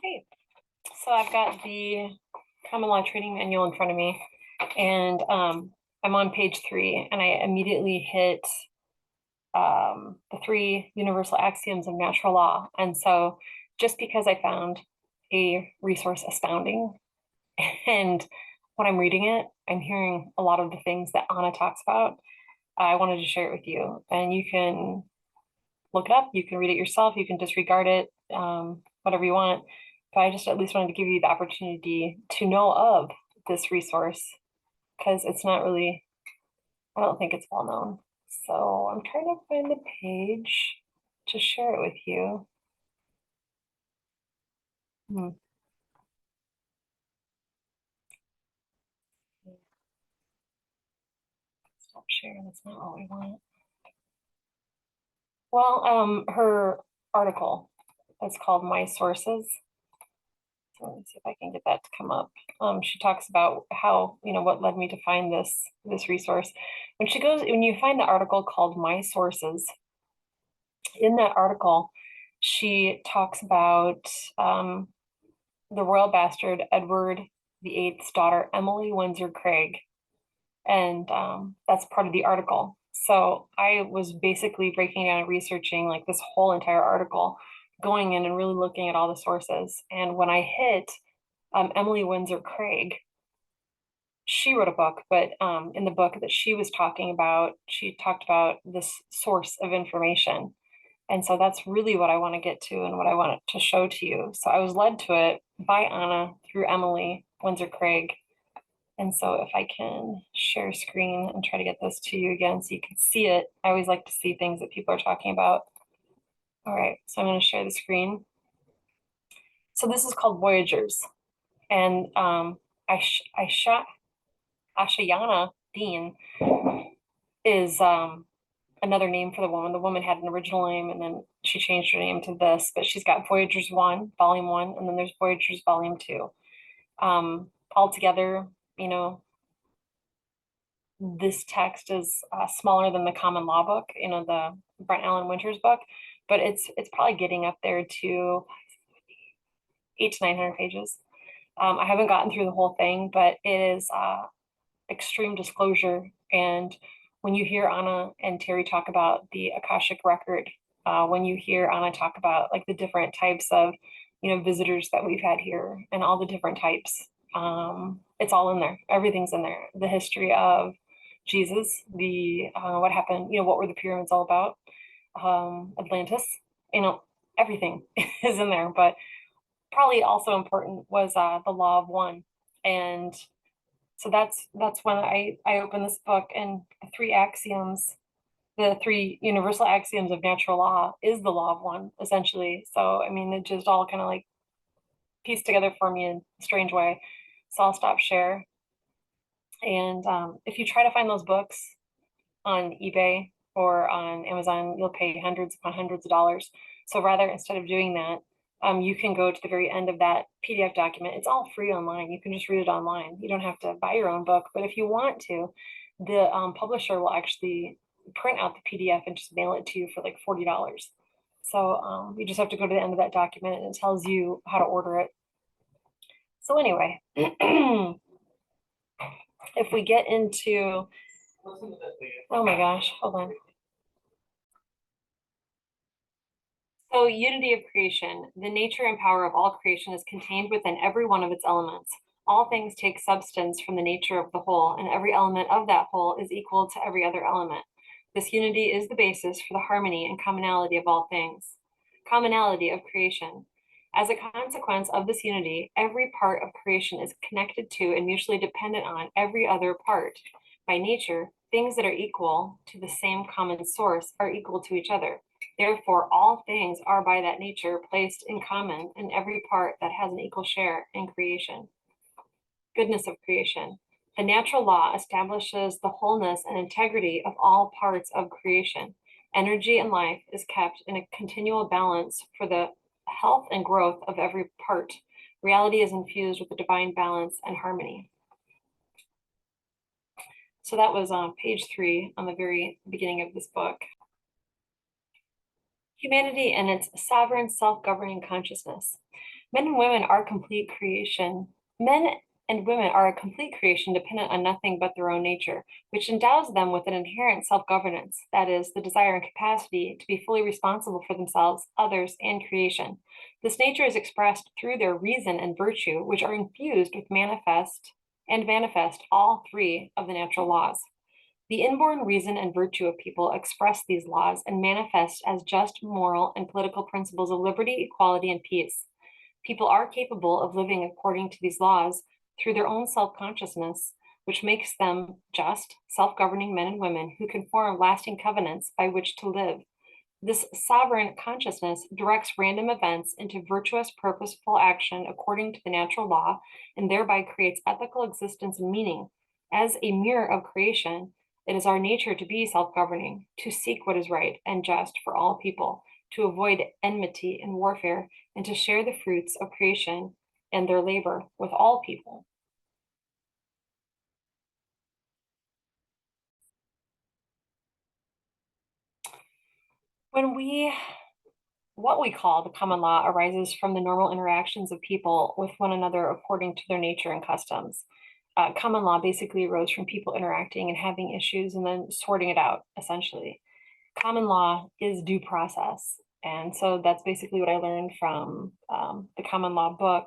Okay, so I've got the Common Law Training Manual in front of me, and I'm on page 3, and I immediately hit the 3 universal axioms of natural law. And so just because I found a resource astounding, and when I'm reading it, I'm hearing a lot of the things that Anna talks about, I wanted to share it with you. And you can look it up, you can read it yourself, you can disregard it, whatever you want. But I just at least wanted to give you the opportunity to know of this resource because it's not really, I don't think it's well known. So I'm trying to find the page to share it with you. Stop sharing, that's not what we want. Well, her article is called My Sources. So let me see if I can get that to come up. She talks about how, what led me to find this resource. When you find the article called My Sources, in that article, she talks about the royal bastard Edward VIII's daughter, Emily Windsor Craig. And that's part of the article. So I was basically breaking down and researching like this whole entire article, going in and really looking at all the sources. And when I hit Emily Windsor Craig, she wrote a book, but in the book that she was talking about, she talked about this source of information. And so that's really what I want to get to and what I want to show to you. So I was led to it by Anna through Emily Windsor Craig. And so if I can share screen and try to get this to you again so you can see it. I always like to see things that people are talking about. All right, so I'm going to share the screen. So this is called Voyagers. And Ashayana Dean is another name for the woman. The woman had an original name and then she changed her name to this, but she's got Voyagers 1, Volume 1, and then there's Voyagers Volume 2. Altogether, this text is smaller than the Common Law book, the Brent Allen Winters book, but it's probably getting up there to 800 to 900 pages. I haven't gotten through the whole thing, but it is extreme disclosure. And when you hear Anna and Terry talk about the Akashic record, when you hear Anna talk about like the different types of, visitors that we've had here and all the different types, it's all in there. Everything's in there. The history of Jesus, what happened, what were the pyramids all about? Atlantis, everything is in there. But probably also important was the Law of One. And so that's when I opened this book, and the 3 universal axioms of natural law is the Law of One, essentially. So, I mean, it just all kind of like pieced together for me in a strange way. So I'll stop share. And if you try to find those books on eBay or on Amazon, you'll pay hundreds upon hundreds of dollars. So rather, instead of doing that, you can go to the very end of that PDF document. It's all free online. You can just read it online. You don't have to buy your own book. But if you want to, the publisher will actually print out the PDF and just mail it to you for like $40. So you just have to go to the end of that document and it tells you how to order it. So anyway, if we get into, oh my gosh, hold on. So unity of creation, the nature and power of all creation is contained within every one of its elements. All things take substance from the nature of the whole, and every element of that whole is equal to every other element. This unity is the basis for the harmony and commonality of all things. Commonality of creation. As a consequence of this unity, every part of creation is connected to and mutually dependent on every other part. By nature, things that are equal to the same common source are equal to each other. Therefore, all things are by that nature placed in common in every part that has an equal share in creation. Goodness of creation. The natural law establishes the wholeness and integrity of all parts of creation. Energy and life is kept in a continual balance for the health and growth of every part. Reality is infused with the divine balance and harmony. So that was on page 3 on the very beginning of this book. Humanity and its sovereign self-governing consciousness. Men and women are complete creation. Men and women are a complete creation dependent on nothing but their own nature, which endows them with an inherent self-governance, that is, the desire and capacity to be fully responsible for themselves, others, and creation. This nature is expressed through their reason and virtue, which are infused with manifest all three of the natural laws. The inborn reason and virtue of people express these laws and manifest as just moral and political principles of liberty, equality, and peace. People are capable of living according to these laws through their own self-consciousness, which makes them just, self-governing men and women who can form lasting covenants by which to live. This sovereign consciousness directs random events into virtuous, purposeful action according to the natural law, and thereby creates ethical existence and meaning. As a mirror of creation, it is our nature to be self-governing, to seek what is right and just for all people, to avoid enmity and warfare, and to share the fruits of creation and their labor with all people. What we call the common law arises from the normal interactions of people with one another according to their nature and customs. Common law basically arose from people interacting and having issues and then sorting it out, essentially. Common law is due process. And so that's basically what I learned from the common law book.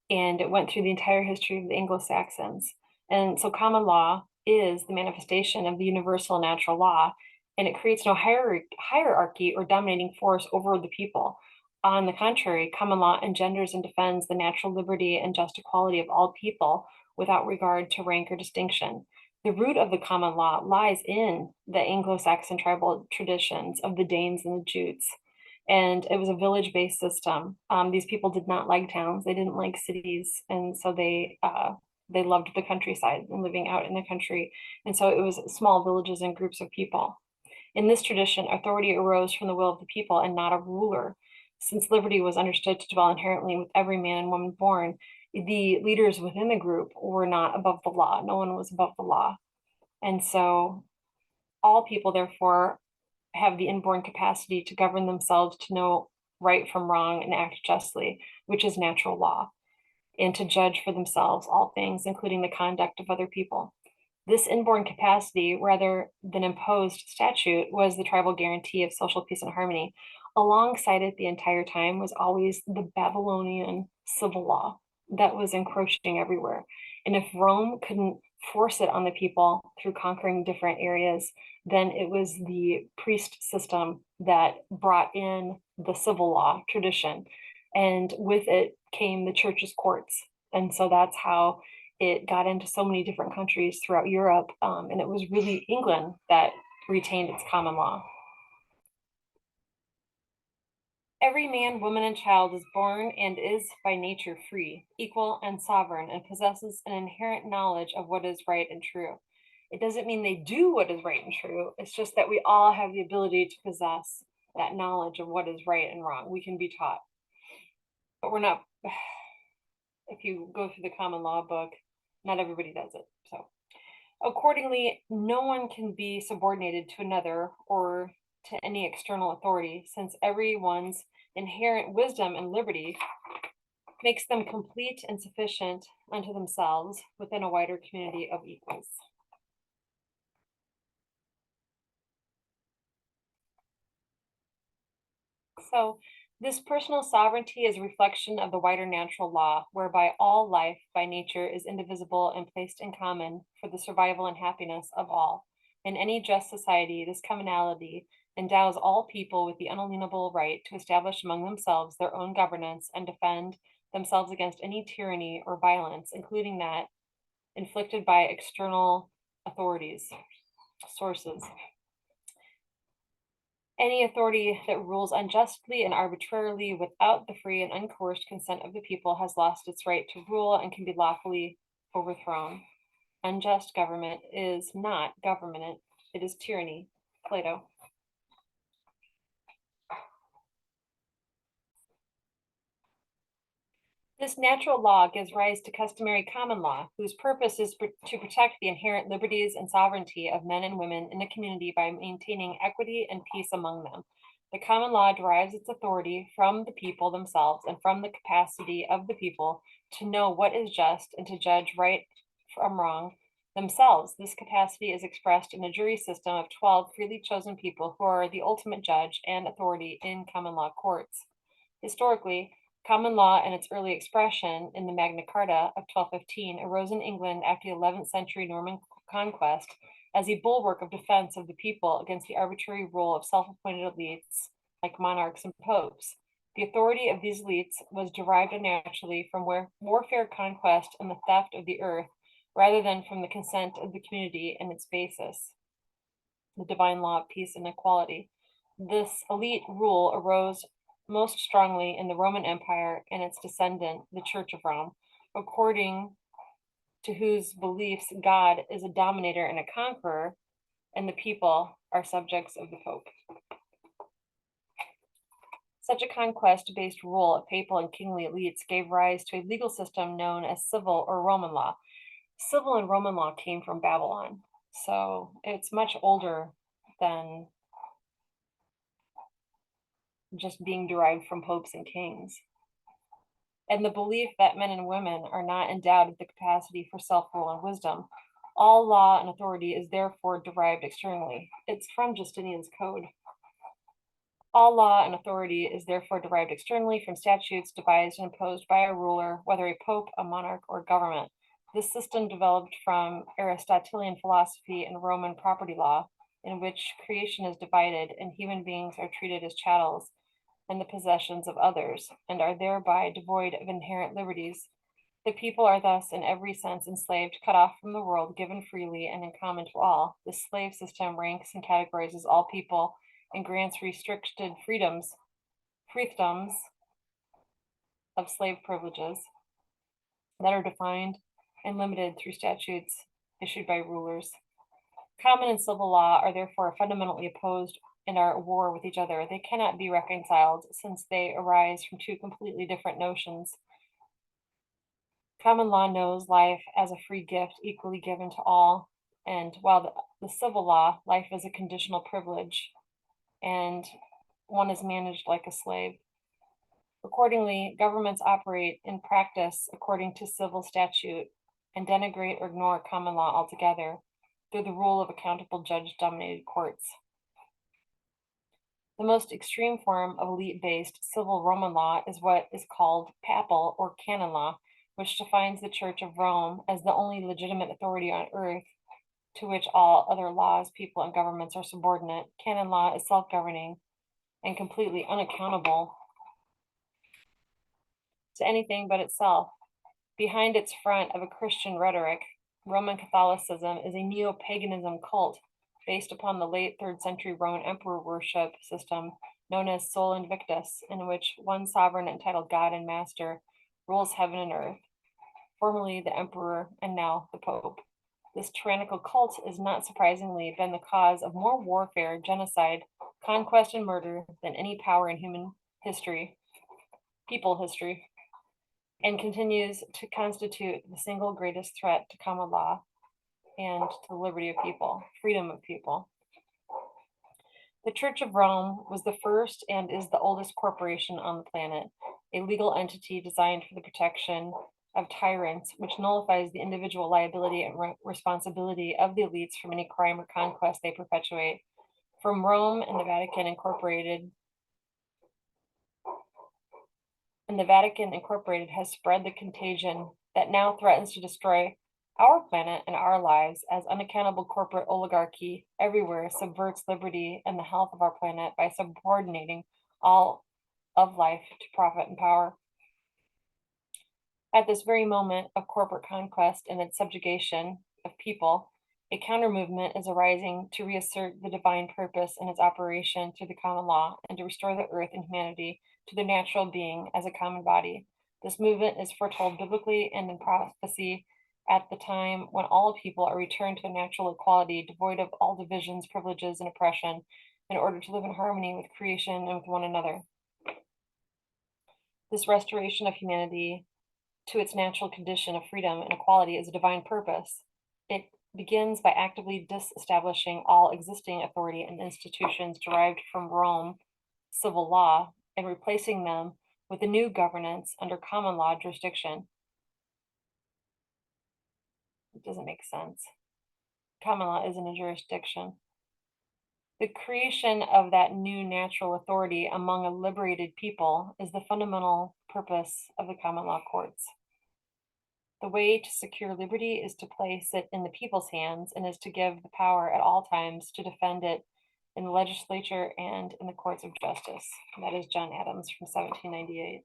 And it went through the entire history of the Anglo-Saxons. And so common law is the manifestation of the universal natural law, and it creates no hierarchy or dominating force over the people. On the contrary, common law engenders and defends the natural liberty and just equality of all people without regard to rank or distinction. The root of the common law lies in the Anglo-Saxon tribal traditions of the Danes and the Jutes. And it was a village-based system. These people did not like towns; they didn't like cities, and so they loved the countryside and living out in the country. And so it was small villages and groups of people. In this tradition, authority arose from the will of the people and not a ruler. Since liberty was understood to dwell inherently with every man and woman born, the leaders within the group were not above the law. No one was above the law. And so all people, therefore, have the inborn capacity to govern themselves, to know right from wrong and act justly, which is natural law, and to judge for themselves all things, including the conduct of other people. This inborn capacity, rather than imposed statute, was the tribal guarantee of social peace and harmony. Alongside it the entire time was always the Babylonian civil law that was encroaching everywhere. And if Rome couldn't force it on the people through conquering different areas, then it was the priest system that brought in the civil law tradition. And with it came the church's courts. And so that's how it got into so many different countries throughout Europe. And it was really England that retained its common law. Every man, woman, and child is born and is by nature free, equal, and sovereign, and possesses an inherent knowledge of what is right and true. It doesn't mean they do what is right and true. It's just that we all have the ability to possess that knowledge of what is right and wrong. We can be taught, but we're not. If you go through the common law book, not everybody does it. So accordingly, no one can be subordinated to another or to any external authority, since everyone's inherent wisdom and liberty makes them complete and sufficient unto themselves within a wider community of equals. So this personal sovereignty is a reflection of the wider natural law, whereby all life by nature is indivisible and placed in common for the survival and happiness of all. In any just society, this commonality endows all people with the unalienable right to establish among themselves their own governance and defend themselves against any tyranny or violence, including that inflicted by external authorities, sources. Any authority that rules unjustly and arbitrarily without the free and uncoerced consent of the people has lost its right to rule and can be lawfully overthrown. Unjust government is not government, it is tyranny. Plato. This natural law gives rise to customary common law, whose purpose is to protect the inherent liberties and sovereignty of men and women in a community by maintaining equity and peace among them. The common law derives its authority from the people themselves and from the capacity of the people to know what is just and to judge right from wrong themselves. This capacity is expressed in a jury system of 12 freely chosen people who are the ultimate judge and authority in common law courts. Historically, common law and its early expression in the Magna Carta of 1215 arose in England after the 11th century Norman conquest as a bulwark of defense of the people against the arbitrary rule of self-appointed elites like monarchs and popes. The authority of these elites was derived naturally from warfare, conquest, and the theft of the earth, rather than from the consent of the community and its basis, the divine law of peace and equality. This elite rule arose most strongly in the Roman Empire and its descendant, the Church of Rome, according to whose beliefs God is a dominator and a conqueror, and the people are subjects of the Pope. Such a conquest-based rule of papal and kingly elites gave rise to a legal system known as civil or Roman law. Civil and Roman law came from Babylon, so it's much older than just being derived from popes and kings. And the belief that men and women are not endowed with the capacity for self-rule and wisdom. All law and authority is therefore derived externally. It's from Justinian's Code. All law and authority is therefore derived externally from statutes devised and imposed by a ruler, whether a pope, a monarch, or government. This system developed from Aristotelian philosophy and Roman property law, in which creation is divided and human beings are treated as chattels and the possessions of others, and are thereby devoid of inherent liberties. The people are thus in every sense enslaved, cut off from the world, given freely and in common to all. The slave system ranks and categorizes all people and grants restricted fiefdoms of slave privileges that are defined and limited through statutes issued by rulers. Common and civil law are therefore fundamentally opposed and are at war with each other. They cannot be reconciled since they arise from two completely different notions. Common law knows life as a free gift equally given to all, and while the civil law, life is a conditional privilege, and one is managed like a slave. Accordingly, governments operate in practice according to civil statute and denigrate or ignore common law altogether through the rule of accountable judge-dominated courts. The most extreme form of elite-based civil Roman law is what is called papal or canon law, which defines the Church of Rome as the only legitimate authority on earth to which all other laws, people, and governments are subordinate. Canon law is self-governing and completely unaccountable to anything but itself. Behind its front of a Christian rhetoric, Roman Catholicism is a neo-paganism cult based upon the late 3rd century Roman emperor worship system known as Sol Invictus, in which one sovereign entitled God and Master rules heaven and earth, formerly the emperor and now the Pope. This tyrannical cult has not surprisingly been the cause of more warfare, genocide, conquest, and murder than any power in human history, people history, and continues to constitute the single greatest threat to common law and to the liberty of people, freedom of people. The Church of Rome was the first and is the oldest corporation on the planet, a legal entity designed for the protection of tyrants, which nullifies the individual liability and responsibility of the elites for any crime or conquest they perpetuate. From Rome and the Vatican Incorporated has spread the contagion that now threatens to destroy our planet and our lives as unaccountable corporate oligarchy everywhere subverts liberty and the health of our planet by subordinating all of life to profit and power. At this very moment of corporate conquest and its subjugation of people, a counter movement is arising to reassert the divine purpose in its operation through the common law and to restore the earth and humanity to their natural being as a common body. This movement is foretold biblically and in prophecy at the time when all people are returned to a natural equality, devoid of all divisions, privileges, and oppression, in order to live in harmony with creation and with one another. This restoration of humanity to its natural condition of freedom and equality is a divine purpose. It begins by actively disestablishing all existing authority and institutions derived from Rome civil law and replacing them with a new governance under common law jurisdiction. It doesn't make sense. Common law isn't a jurisdiction. The creation of that new natural authority among a liberated people is the fundamental purpose of the common law courts. The way to secure liberty is to place it in the people's hands and is to give the power at all times to defend it in the legislature and in the courts of justice. That is John Adams from 1798.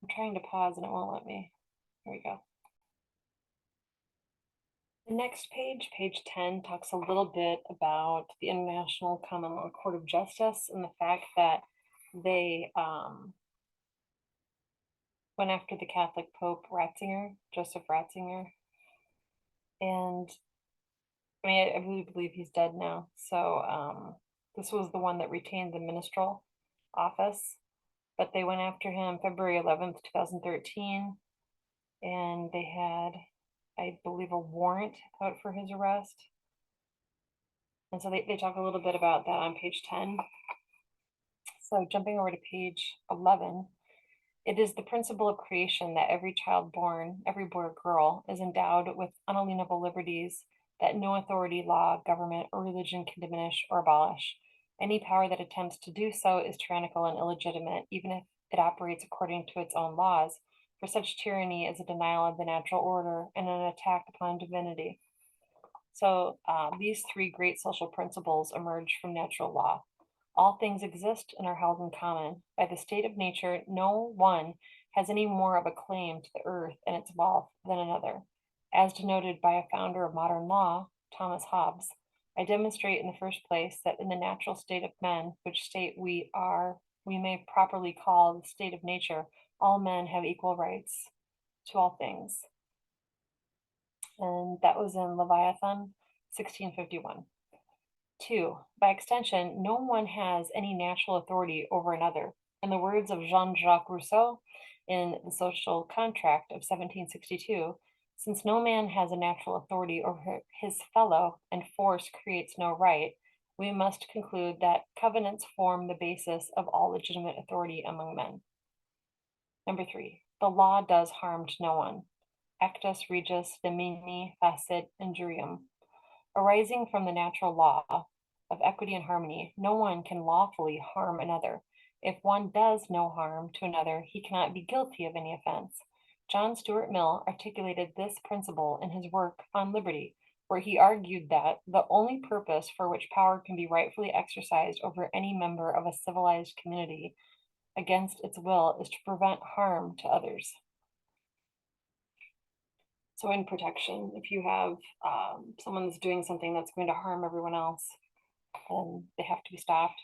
I'm trying to pause and it won't let me. Here we go. The next page, page 10, talks a little bit about the International Common Law Court of Justice and the fact that they went after the Catholic Pope Ratzinger, Joseph Ratzinger. And I mean, I really believe he's dead now. So this was the one that retained the ministerial office, but they went after him February 11th, 2013. And they had, I believe, a warrant out for his arrest. And so they talk a little bit about that on page 10. So jumping over to page 11, it is the principle of creation that every child born, every boy or girl, is endowed with unalienable liberties that no authority, law, government, or religion can diminish or abolish. Any power that attempts to do so is tyrannical and illegitimate, even if it operates according to its own laws, for such tyranny is a denial of the natural order and an attack upon divinity. So these three great social principles emerge from natural law. All things exist and are held in common. By the state of nature, no one has any more of a claim to the earth and its wealth than another. As denoted by a founder of modern law, Thomas Hobbes, I demonstrate in the first place that in the natural state of men, which state we may properly call the state of nature, all men have equal rights to all things. And that was in Leviathan, 1651. 2. By extension, no one has any natural authority over another. In the words of Jean-Jacques Rousseau in The Social Contract of 1762, since no man has a natural authority over his fellow and force creates no right, we must conclude that covenants form the basis of all legitimate authority among men. Number 3. The law does harm to no one. Actus regis dimini facit injurium. Arising from the natural law of equity and harmony, no one can lawfully harm another. If one does no harm to another, he cannot be guilty of any offense. John Stuart Mill articulated this principle in his work on liberty, where he argued that the only purpose for which power can be rightfully exercised over any member of a civilized community against its will is to prevent harm to others. So in protection, if you have someone that's doing something that's going to harm everyone else, then they have to be stopped.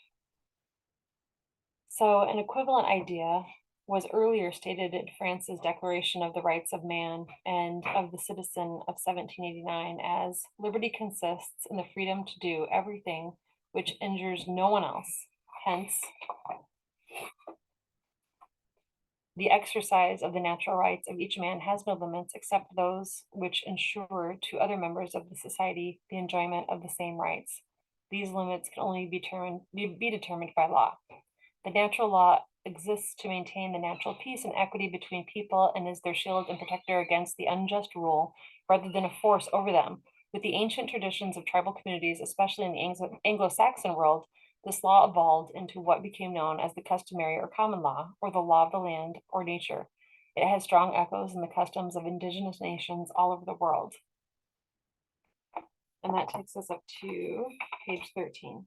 So an equivalent idea was earlier stated in France's Declaration of the Rights of Man and of the Citizen of 1789 as liberty consists in the freedom to do everything which injures no one else. Hence, the exercise of the natural rights of each man has no limits except those which ensure to other members of the society the enjoyment of the same rights. These limits can only be determined by law. The natural law exists to maintain the natural peace and equity between people and is their shield and protector against the unjust rule rather than a force over them. With the ancient traditions of tribal communities, especially in the Anglo-Saxon world, this law evolved into what became known as the customary or common law, or the law of the land or nature. It has strong echoes in the customs of indigenous nations all over the world. And that takes us up to page 13.